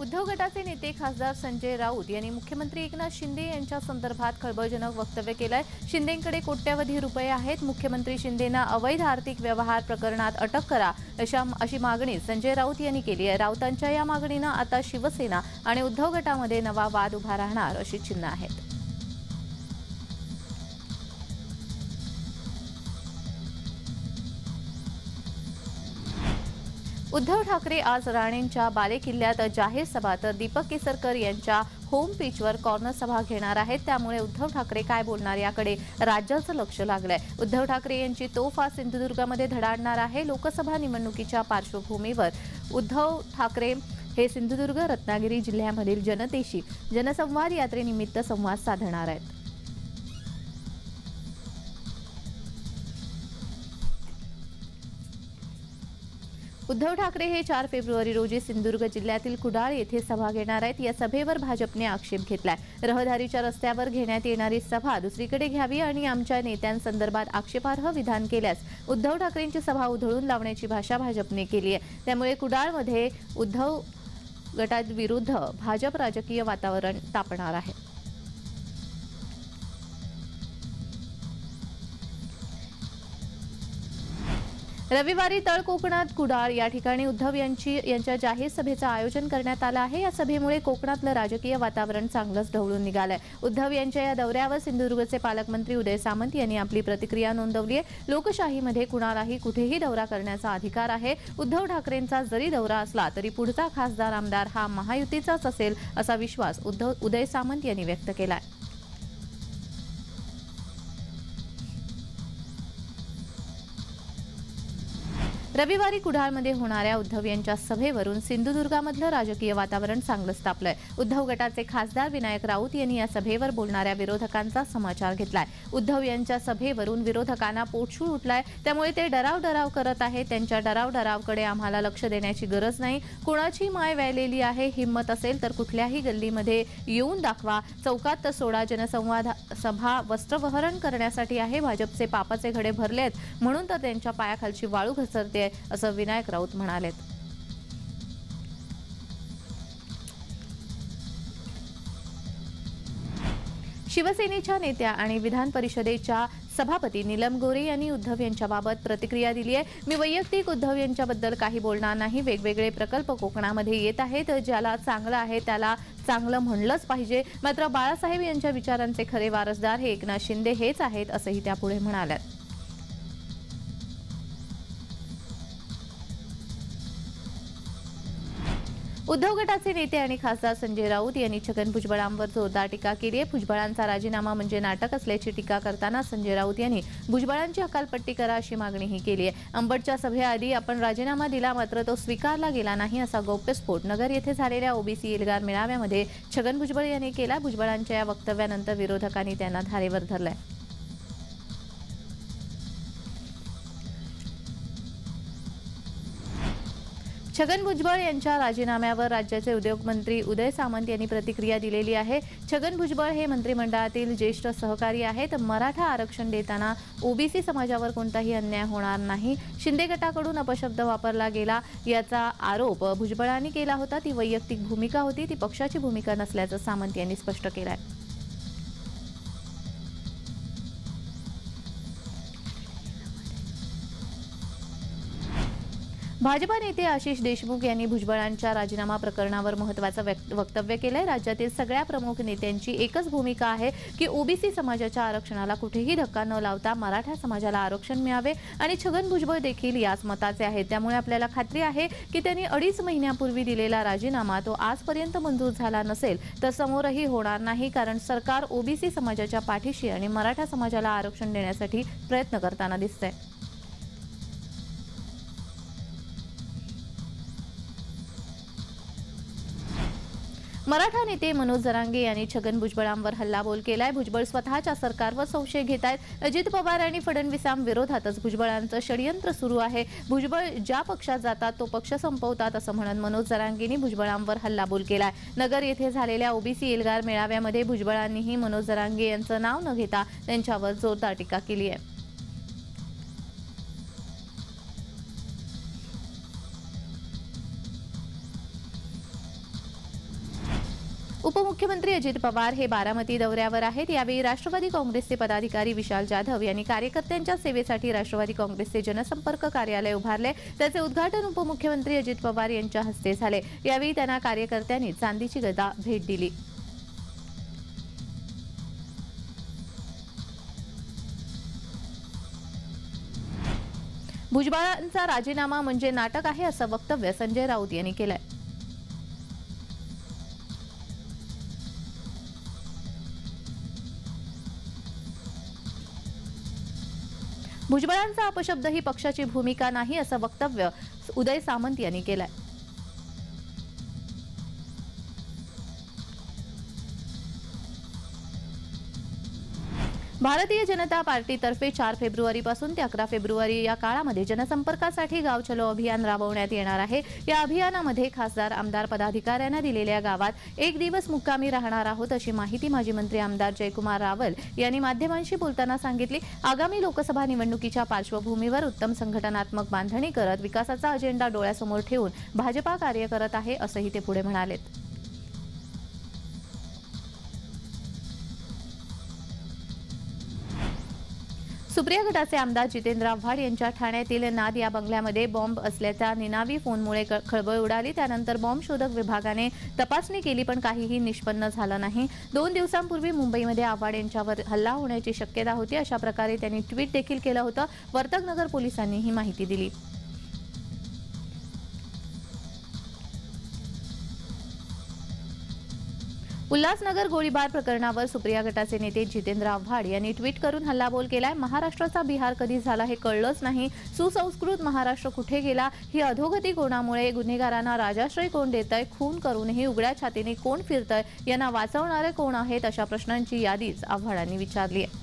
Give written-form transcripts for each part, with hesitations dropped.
उद्धव गटाचे नेते खासदार संजय राऊत यांनी मुख्यमंत्री एकनाथ शिंदे यांच्या संदर्भात खळबळजनक वक्तव्य केलंय। शिंदेंकडे कोट्यवधी रुपये आहेत, मुख्यमंत्री शिंदेंना अवैध आर्थिक व्यवहार प्रकरणात अटक करा अशी मागणी संजय राऊत यांनी केली आहे। राऊतांच्या या मागणीनं आता शिवसेना आणि उद्धव गटामध्ये नवा वाद उभा राहणार अशी चिन्ह आहेत। उद्धव ठाकरे आज राणेंच्या बालेकिल्ल्यात जाहीर सभा तर दीपक केसरकर यांच्या होम पिचवर कॉर्नर सभा घेणार आहेत। त्यामुळे उद्धव ठाकरे काय बोलणार याकडे राज्याचं लक्ष लागलंय। उद्धव ठाकरे यांची तोफ आज सिंधुदुर्गमध्ये धडाडणार आहे। लोकसभा निवडणुकीच्या पार्श्वभूमीवर उद्धव ठाकरे हे सिंधुदुर्ग रत्नागिरी जिल्ह्यामधील जनतेशी जनसंवाद यात्रेनिमित्त संवाद साधणार आहेत। उद्धव ठाकरे हे 4 फेब्रुवारी रोजी सिंधुदुर्ग जिल्ह्यातील कुडाळ येथे सभा घेणार आहेत। या सभेवर भाजपने आक्षेप घेतलाय। रहदारीच्या रस्त्यावर घेण्यात येणारी सभा दुसरीकडे घ्यावी आणि आमच्या नेत्यांसंदर्भात आक्षेपार्ह विधान केल्यास उद्धव ठाकरेंची सभा उधळून लावण्याची भाषा भाजपने केली आहे। त्यामुळे कुडाळमध्ये उद्धव गटाविरुद्ध भाजप राजकीय वातावरण तापणार आहे। रविवारी तळ कोकणात कुडाळ या ठिकाणी उद्धव यांच्या जाहीर सभेचं आयोजन करण्यात आलं आहे। या सभेमुळे कोकणातलं राजकीय वातावरण चांगलंच ढवळून निघालंय। उद्धव यांच्या या दौऱ्यावर सिंधुदुर्गचे पालकमंत्री उदय सामंत यांनी आपली प्रतिक्रिया नोंदवली आहे। लोकशाहीमध्ये कुणालाही कुठेही दौरा करण्याचा अधिकार आहे। उद्धव ठाकरेंचा जरी दौरा असला तरी पुढचा खासदार आमदार हा महायुतीचाच असेल असा विश्वास उदय सामंत यांनी व्यक्त केलाय। रविवारी कुडाळमध्ये होणाऱ्या उद्धव यांच्या सभेवरून सिंधुदुर्गामधलं राजकीय वातावरण चांगलंच तापलंय। उद्धव गटाचे खासदार विनायक राऊत यांनी या सभेवर बोलणाऱ्या विरोधकांचा समाचार घेतलाय। उद्धव यांच्या सभेवरून विरोधकांना पोटशूळ उठलाय। त्यामुळे ते डराव करत आहेत। त्यांच्या डरावकडे आम्हाला लक्ष देण्याची गरज नाही। कोणाची माय व्यायलेली आहे, हिम्मत असेल तर कुठल्याही गल्लीमध्ये येऊन दाखवा, चौकात सोडा। जनसंवाद सभा वस्त्रवहरण करण्यासाठी आहे। भाजपचे पापाचे घडे भरलेत म्हणून तर त्यांच्या पायाखालची वाळू घसरते असं विनायक राऊत म्हणालेत। शिवसेनेच्या नेत्या आणि विधान परिषदेच्या सभापती नीलम गोरे यांनी उद्धव यांच्याबाबत प्रतिक्रिया दिली आहे। मी वैयक्तिक उद्धव यांच्याबद्दल काही बोलणार नाही। वेगवेगळे प्रकल्प कोकणामध्ये येत आहेत, ज्याला चांगलं आहे त्याला चांगलं म्हणलंच पाहिजे। मात्र बाळासाहेब यांच्या विचारांचे खरे वारसदार हे एकनाथ शिंदे हेच आहेत असंही त्या पुढे म्हणाल्यात। उद्धव गटाचे नेते आणि खासदार संजय राऊत यांनी छगन भुजबळांवर जोरदार टीका केली आहे। भुजबळांचा राजीनामा म्हणजे नाटक असल्याची टीका करताना संजय राऊत यांनी भुजबळांची हकालपट्टी करा अशी मागणीही केली आहे। अंबडच्या सभेआधी आपण राजीनामा दिला मात्र तो स्वीकारला गेला नाही असा गौप्यस्फोट नगर येथे झालेल्या ओबीसी एल्गार मेळाव्यामध्ये छगन भुजबळ यांनी केला। भुजबळांच्या या वक्तव्यानंतर विरोधकांनी त्यांना धारेवर धरलंय। छगन भुजबळ यांच्या राजीनाम्यावर राज्याचे उद्योगमंत्री उदय सामंत यांनी प्रतिक्रिया दिलेली आहे। छगन भुजबळ हे मंत्रिमंडळातील ज्येष्ठ सहकारी आहेत। मराठा आरक्षण देताना ओबीसी समाजावर कोणताही अन्याय होणार नाही। शिंदे गटाकडून अपशब्द वापरला गेला याचा आरोप भुजबळांनी केला होता। ती वैयक्तिक भूमिका होती, ती पक्षाची भूमिका नसल्याचं सामंत यांनी स्पष्ट केलंय। भाजपा नेते आशिष देशमुख यांनी भुजबळांच्या राजीनामा प्रकरणावर महत्त्वाचं वक्तव्य केलंय। राज्यातील सगळ्या प्रमुख नेत्यांची एकच भूमिका आहे की ओबीसी समाजाच्या आरक्षणाला कुठेही धक्का न लावता मराठा समाजाला आरक्षण मिळावे आणि छगन भुजबळ देखील याच मताचे आहेत। त्यामुळे आपल्याला खात्री आहे की त्यांनी 2.5 महिन्यापूर्वी दिलेला राजीनामा तो आजपर्यंत मंजूर झाला नसेल तर समोरही होणार नाही, कारण सरकार ओबीसी समाजाच्या पाठीशी आणि मराठा समाजाला आरक्षण देण्यासाठी प्रयत्न करताना दिसतंय। मराठा नेते मनोज जरांगे यांनी छगन भुजबळांवर हल्लाबोल केलाय। भुजबळ स्वतःच्या सरकारवर संशय घेत आहेत। अजित पवार आणि फडणवीसांविरोधातच भुजबळांचं षडयंत्र सुरू आहे। भुजबळ ज्या पक्षात जातात तो पक्ष संपवतात असं म्हणत मनोज जरांगेंनी भुजबळांवर हल्लाबोल केलाय। नगर येथे झालेल्या ओबीसी एल्गार मेळाव्यामध्ये भुजबळांनीही मनोज जरांगे यांचं नाव न घेता त्यांच्यावर जोरदार टीका केली आहे। उपमुख्यमंत्री अजित पवार हे बारामती दौऱ्यावर आहेत। यावेळी राष्ट्रवादी काँग्रेसचे पदाधिकारी विशाल जाधव यांनी कार्यकर्त्यांच्या सेवेसाठी राष्ट्रवादी काँग्रेसचे जनसंपर्क कार्यालय उभारले। त्याचे उद्घाटन उपमुख्यमंत्री अजित पवार यांच्या हस्ते झाले। यावेळी त्यांना कार्यकर्त्यांनी चांदीची गदा भेट दिली। भुजबळांचा राजीनामा म्हणजे नाटक आहे असं वक्तव्य संजय राऊत यांनी केलंय। भुजबळांचा अपशब्द ही पक्षाची भूमिका नाही असं वक्तव्य उदय सामंत यांनी केलंय। भारतीय जनता पार्टीतर्फे 4 फेब्रुवारीपासून ते 11 फेब्रुवारी या काळामध्ये जनसंपर्कासाठी गाव चलो अभियान राबवण्यात येणार आहे। या अभियानामध्ये खासदार आमदार पदाधिकाऱ्यांना दिलेल्या गावात एक दिवस मुक्कामी राहणार आहोत अशी माहिती माजी मंत्री आमदार जयकुमार रावल यांनी माध्यमांशी बोलताना सांगितली। आगामी लोकसभा निवडणुकीच्या पार्श्वभूमीवर उत्तम संघटनात्मक बांधणी करत विकासाचा अजेंडा डोळ्यासमोर ठेवून भाजपा कार्य करत आहे असंही ते पुढे म्हणाले। सुप्रिया गटाचे आमदार जितेंद्र आव्हाड यांच्या ठाण्यातील नाद या बंगल्यामध्ये बॉम्ब असल्याच्या निनावी फोनमुळे खळबळ उडाली। त्यानंतर बॉम्ब शोधक विभागाने तपासणी केली पण काहीही निष्पन्न झालं नाही। 2 दिवसांपूर्वी मुंबईमध्ये आव्हाड यांच्यावर हल्ला होण्याची शक्यता होती अशा प्रकारे त्यांनी ट्विट देखील केलं होतं। वर्तकनगर पोलिसांनी ही माहिती दिली। उल्हासनगर गोळीबार प्रकरणावर सुप्रिया गटाचे नेते जितेंद्र आव्हाड यांनी ट्विट करून हल्लाबोल केलाय। महाराष्ट्राचा बिहार कधी झाला हे कळलंच नाही। सुसंस्कृत महाराष्ट्र कुठे गेला? ही अधोगती कोणामुळे? गुन्हेगारांना राजाश्रय कोण देतंय? खून करूनही उघड्या छातीने कोण फिरतंय? यांना वाचवणारे कोण आहेत? अशा प्रश्नांची यादीच आव्हाडांनी विचारली आहे।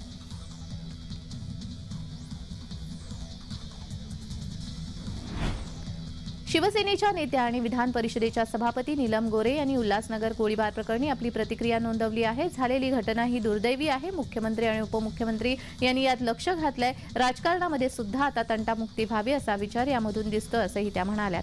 शिवसेनेच्या नेत्या आणि विधान परिषदेच्या सभापती नीलम गोरे यांनी उल्हासनगर गोळीबार प्रकरणी आपली प्रतिक्रिया नोंदवली आहे। झालेली घटना ही दुर्दैवी आहे। मुख्यमंत्री आणि उपमुख्यमंत्री यांनी यात लक्ष घातलंय। राजकारणामध्ये सुद्धा आता तंटामुक्ती व्हावी असा विचार यामधून दिसतो असंही त्या म्हणाल्या।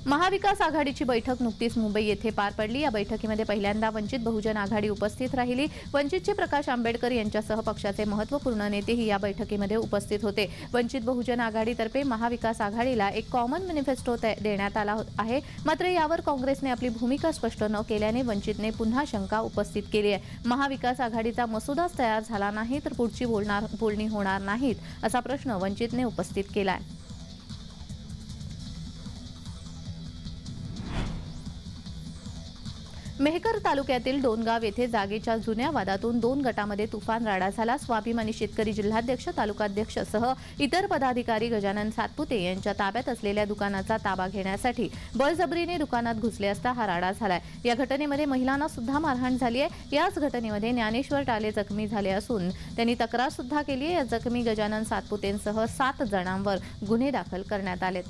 महाविकास आघाडीची बैठक नुकतीच मुंबई येथे पार पडली। या बैठकीमध्ये पहिल्यांदा वंचित बहुजन आघाडी उपस्थित राहिली। वंचितचे प्रकाश आंबेडकर यांच्यासह पक्षाचे महत्त्वपूर्ण नेतेही या बैठकीमध्ये उपस्थित होते। वंचित बहुजन आघाडीतर्फे महाविकास आघाडीला एक कॉमन मॅनिफेस्टो देण्यात आला आहे। मात्र यावर काँग्रेसने आपली भूमिका स्पष्ट न केल्याने वंचितने पुन्हा शंका उपस्थित केली आहे। महाविकास आघाडीचा मसुदाच तयार झाला नाही तर पुढची बोलणी होणार नाहीत असा प्रश्न वंचितने उपस्थित केला आहे। मेहकर तालुक्यातील डोनगाव येथे जागेच्या जुन्या वादातून 2 गटामध्ये तुफान राडा झाला। स्वाभिमानी शेतकरी जिल्हाध्यक्ष तालुकाध्यक्षसह इतर पदाधिकारी गजानन सातपुते यांच्या ताब्यात असलेल्या दुकानाचा ताबा घेण्यासाठी बळजबरीने दुकानात घुसले असता हा राडा झालाय। या घटनेमध्ये महिलांना सुद्धा मारहाण झाली आहे। याच घटनेमध्ये ज्ञानेश्वर टाले जखमी झाले असून त्यांनी तक्रार सुद्धा केली आहे। या जखमी गजानन सातपुतेंसह 7 जणांवर गुन्हे दाखल करण्यात आलेत।